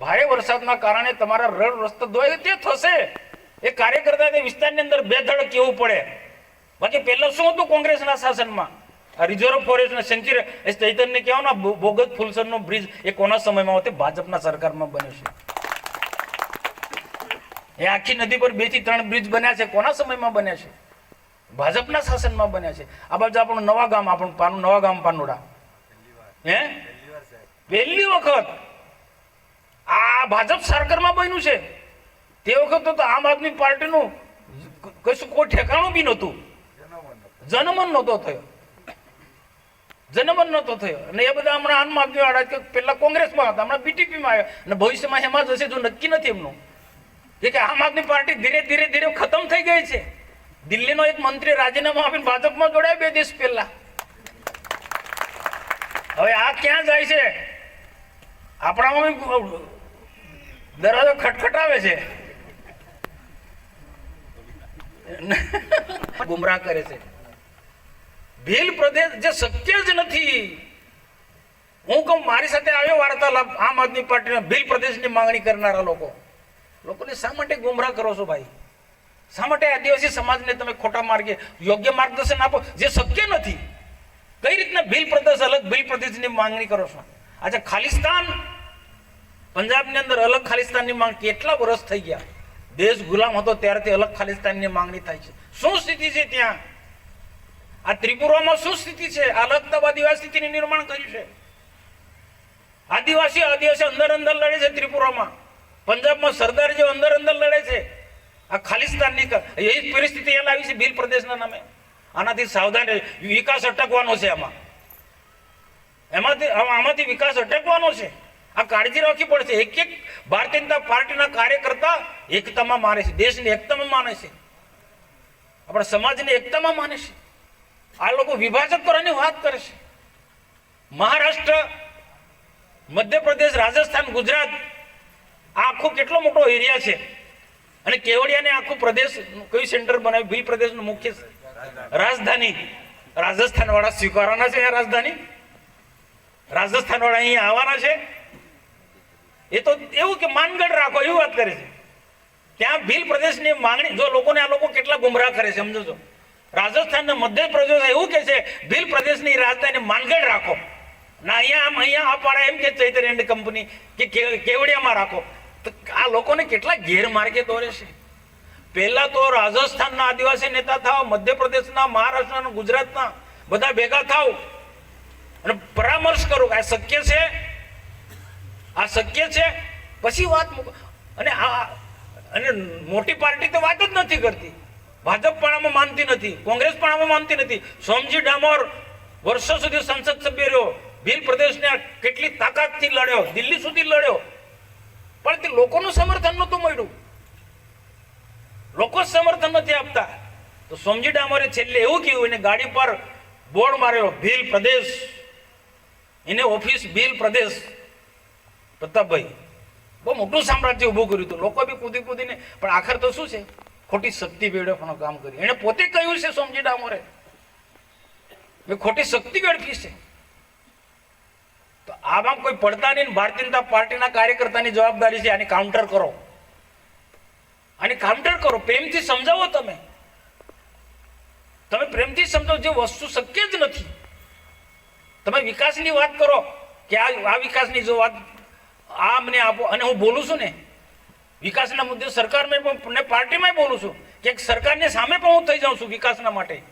ભારે વરસાદના કારણે તમારા રડ રસ્તો ધોવાય તે થશે. એ કાર્યકર્તા તે વિસ્તારની અંદર બે ધડ કેવું પડે. બાકી પહેલા શું હતું કોંગ્રેસના શાસનમાં? આ રિઝર્વ ફોરેસ્ટ સેન્ચુરી ચૈતન્ય કહેવાય ને બોગસ ફુલસરનો બ્રિજ એ કોના સમયમાં હોતે? ભાજપના સરકારમાં બન્યો છે. એ આખી નદી પર 2 થી 3 બ્રિજ બન્યા છે કોના સમયમાં બન્યા છે? ભાજપના શાસનમાં બન્યા છે. આ બાજુ આપણું નવા ગામ, આપણું નવા ગામ પાનોડા, પહેલી વખત આ ભાજપ સરકારમાં બન્યું છે. તે વખત તો આમ આદમી પાર્ટીનું કશું કોઈ ઠેકાણું બી નહોતું. જનમન નહોતો થયો. અને એ બધા હમણાં આમ આદમી વાળા પેલા કોંગ્રેસમાં હતા, હમણાં બીટીપીમાં આવ્યા અને ભવિષ્યમાં એમાં જશે જો નક્કી નથી એમનું. કે આમ આદમી પાર્ટી ધીરે ધીરે ખતમ થઈ ગઈ છે. દિલ્હીનો એક મંત્રી રાજીનામું આપીને ભાજપમાં જોડાયા 2 દિવસ પહેલા. હવે આ ક્યાં જાય છે? આપણામાં દરવાજો ખટખટાવે છે, ગુમરાહ કરે છે. ભીલ પ્રદેશ જે શક્ય જ નથી. હું કહું, મારી સાથે આવ્યો વાર્તાલાપ આમ આદમી પાર્ટીના ભીલ પ્રદેશની માંગણી કરનારા લોકોને શા માટે ગુમરાહ કરો છો ભાઈ? શા માટે આદિવાસી સમાજને તમે ખોટા માર્ગે યોગ્ય માર્ગદર્શન આપો જે શક્ય નથી? કઈ રીતના ભીલ પ્રદેશ અલગ ભીલ પ્રદેશની માંગણી કરો છો? આજે ખાલિસ્તાન, પંજાબની અંદર અલગ ખાલિસ્તાનની માંગ કેટલા વર્ષ થઈ ગયા? દેશ ગુલામ હતો ત્યારથી અલગ ખાલિસ્તાનની માંગણી થાય છે. શું સ્થિતિ છે ત્યાં? આ ત્રિપુરામાં શું સ્થિતિ છે? અલગતાવાદી સ્થિતિનું નિર્માણ કર્યું છે. આદિવાસી અંદર લડે છે ત્રિપુરામાં. પંજાબમાં સરદાર જે અંદર લડે છે. આ ખાલિસ્તાનની એવી પરિસ્થિતિ એ લાવી છે ભીલ પ્રદેશના નામે. આનાથી સાવધાન, વિકાસ અટકવાનો છે. આમાંથી વિકાસ અટકવાનો છે. આ કાળજી રાખવી પડશે. એક ભારતીય જનતા પાર્ટીના કાર્યકર્તા એકતામાં માને છે, દેશની એકતામાં માને છે, આપણા સમાજની એકતામાં માને છે. આ લોકો વિભાજક કરવાની વાત કરે છે. મહારાષ્ટ્ર, મધ્યપ્રદેશ, રાજસ્થાન, ગુજરાત આ આખો કેટલો મોટો એરિયા છે. અને કેવડિયાને આખું પ્રદેશ કયું સેન્ટર બનાવ્યું? ભીલ પ્રદેશનું મુખ્ય રાજધાની. રાજસ્થાન વાળા સ્વીકારવાના છે. રાજધાની રાજસ્થાન વાળા અહીંયા આવવાના છે. એ તો એવું કે માનગઢ રાખો એવી વાત કરે છે. ત્યાં ભીલ પ્રદેશની માંગણી, જો લોકોને આ લોકો કેટલા ગુમરાહ કરે છે સમજો છો. રાજસ્થાન ને મધ્યપ્રદેશ એવું કે છે ભીલ પ્રદેશની રાજધાની માનગઢ રાખો ના, અહીંયા આ પાડા એમ કે ચૈતર એન્ડ કંપની કે કેવડિયામાં રાખો. તો આ લોકોને કેટલા ગેરમાર્ગે દોરે છે. પહેલા તો રાજસ્થાનના આદિવાસી નેતા થાવ, મધ્યપ્રદેશના, મહારાષ્ટ્રના, ગુજરાતના બધા ભેગા થાવ અને પરામર્શ કરો કે આ શક્ય છે, આ શક્ય છે, પછી વાત મૂકો. અને મોટી પાર્ટી તો વાત જ નથી કરતી. ભાજપ પણ આમાં માનતી નથી, કોંગ્રેસ પણ આમાં માનતી નથી. સોમજી ડામોર વર્ષો સુધી સંસદ સભ્ય રહ્યો, ભીલ પ્રદેશને કેટલી તાકાતથી લડ્યો, દિલ્હી સુધી લડ્યો, પણ તે લોકોનું સમર્થન નહોતું મળ્યું. લોકો સમર્થન નથી આપતા. તો સોમજી ડામોરે છેલ્લે એવું કહ્યું, એને ગાડી પર બોર્ડ માર્યો ભીલ પ્રદેશ, એને ઓફિસ ભીલ પ્રદેશ. પ્રતાપભાઈ બહુ મોટું સામ્રાજ્ય ઊભું કર્યું હતું. લોકો બી કૂદીને, પણ આખર તો શું છે? ખોટી શક્તિ વેડફવાનું કામ કર્યું. એને પોતે કહ્યું છે સોમજી ડામોરે, મેં ખોટી શક્તિ વેડફી છે. તો આમાં કોઈ પડતા નહીં. ભારતીય જનતા પાર્ટીના કાર્યકર્તાની જવાબદારી છે આની કાઉન્ટર કરો, પ્રેમથી સમજાવો. તમે પ્રેમથી સમજાવો. જે વસ્તુ શક્ય જ નથી. તમે વિકાસની વાત કરો કે આ વિકાસની જો વાત આ મને આપો, અને હું બોલું છું ને વિકાસના મુદ્દે સરકારમાં ને પાર્ટીમાં બોલું છું કે સરકારની સામે પણ હું થઈ જાઉં છું. વિકાસના માટે,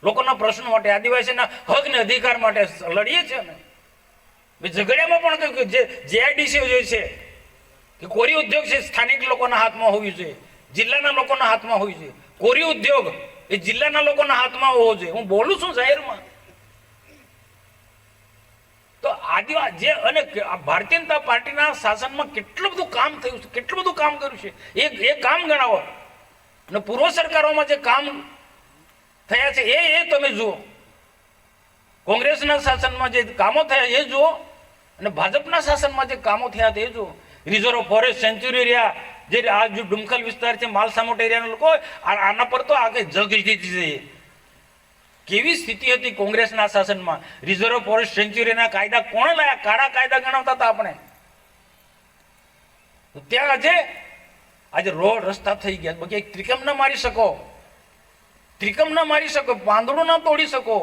લોકોના પ્રશ્નો માટે, આદિવાસીના હક ને અધિકાર માટે લડીએ છીએ અમે. ઝઘડિયામાં પણ કહ્યું કે જે જેઆઈડીસી જે છે કે કોરી ઉદ્યોગ છે સ્થાનિક લોકોના હાથમાં હોવી જોઈએ, જિલ્લાના લોકોના હાથમાં હોવી જોઈએ. કોરી ઉદ્યોગ એ જિલ્લાના લોકોના હાથમાં હોવો જોઈએ. હું બોલું છું જાહેરમાં. તો આદિવાસી અને ભારતીય જનતા પાર્ટીના શાસનમાં કેટલું બધું કામ થયું છે, કેટલું બધું કામ કર્યું છે એ કામ ગણાવો. અને પૂર્વ સરકારોમાં જે કામ થયા છે એ તમે જુઓ. કોંગ્રેસના શાસનમાં જે કામો થયા એ જુઓ, અને ભાજપના શાસનમાં જે કામો થયા તે જુઓ. રિઝર્વ ફોરેસ્ટ સેન્ચુરી એરિયા, જે આ જો ડુમખલ વિસ્તાર છે, માલસામોટ એરિયાના લોકો, આના પર તો આગળ જગ લીધી છે. કેવી સ્થિતિ હતી કોંગ્રેસના શાસનમાં? રિઝર્વ ફોરેસ્ટ સેન્ચુરીના કાયદા કોણે લાયા? કાળા કાયદા ગણાવતા હતા આપણે. તો ત્યાં આજે રોડ રસ્તા થઈ ગયા, બાકી એક ત્રિકમ ના મારી શકો, ત્રિકમ ના મારી શકો, પાંદડું ના તોડી શકો.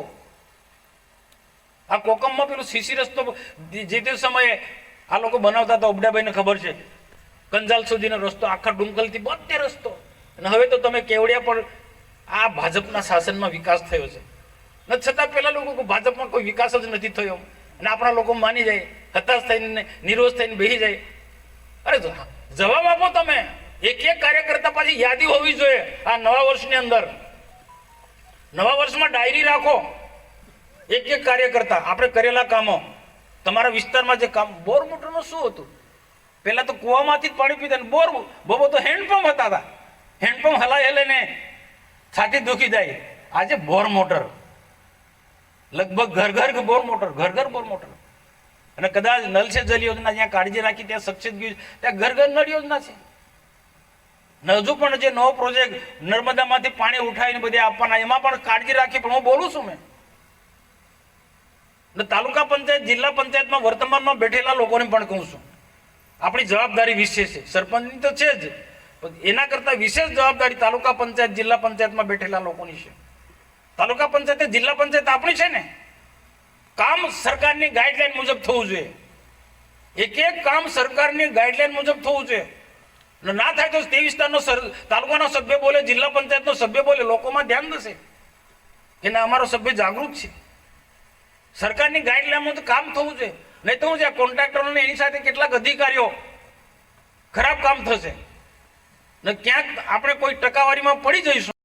આ કોકમમાં પેલું સીસી રસ્તો જે તે સમયે આ લોકો બનાવતા હતા, ઓબડાભાઈને ખબર છે, કંજાલ સુધીનો રસ્તો, આખા ડુંગલથી બધે રસ્તો. અને હવે તો તમે કેવડિયા પર આ ભાજપના શાસનમાં વિકાસ થયો છે. ન છતાં પેલા લોકો ભાજપમાં કોઈ વિકાસ જ નથી થયો, અને આપણા લોકો માની જાય, હતાશ થઈને નિરોશ થઈને બેસી જાય. અરે જવાબ આપો તમે. એક એક કાર્યકર્તા પાછી યાદી હોવી જોઈએ. આ નવા વર્ષની અંદર, નવા વર્ષમાં ડાયરી રાખો, એક એક કાર્યકર્તા આપણે કરેલા કામો, તમારા વિસ્તારમાં જે કામ. બોર મોટરનું શું હતું? પહેલા તો કુવામાંથી જ પાણી પીતા, બોર બહુ તો હેન્ડપંપ હતા. હેન્ડપંપ હલાય હલાઈને છાતી દુખી જાય. આજે બોર મોટર લગભગ ઘર ઘર બોર મોટર, ઘર ઘર બોર મોટર. અને કદાચ નલ સે જલ યોજના જ્યાં કાળજી રાખી ત્યાં સક્ષિત ગયું, ત્યાં ઘર ઘર નળ યોજના છે. હજુ પણ જે નવો પ્રોજેક્ટ નર્મદામાંથી પાણી ઉઠાવીને બધે આપવાના, એમાં પણ કાળજી રાખી. પણ હું બોલું છું મેં તાલુકા પંચાયત, જિલ્લા પંચાયતમાં વર્તમાનમાં બેઠેલા લોકોને પણ કહું છું, આપણી જવાબદારી વિશેષ છે. સરપંચની તો છે જ, પણ એના કરતાં વિશેષ જવાબદારી તાલુકા પંચાયત, જિલ્લા પંચાયતમાં બેઠેલા લોકોની છે. તાલુકા પંચાયત, જિલ્લા પંચાયત આપણી છે ને. કામ સરકારની ગાઈડલાઈન મુજબ થવું જોઈએ. એક એક કામ સરકારની ગાઈડલાઈન મુજબ થવું જોઈએ. ના થાય તો તે વિસ્તારનો તાલુકાનો સભ્ય બોલે, જિલ્લા પંચાયતનો સભ્ય બોલે, લોકોમાં ધ્યાન થશે કે ના અમારો સભ્ય જાગૃત છે. સરકારની ગાઈડલાઈનમાં તો કામ થવું જોઈએ. નહીં તો હું છે કોન્ટ્રાક્ટરોને એની સાથે કેટલાક અધિકારીઓ ખરાબ કામ થશે ને ક્યાંક આપણે કોઈ ટકાવારીમાં પડી જઈશું.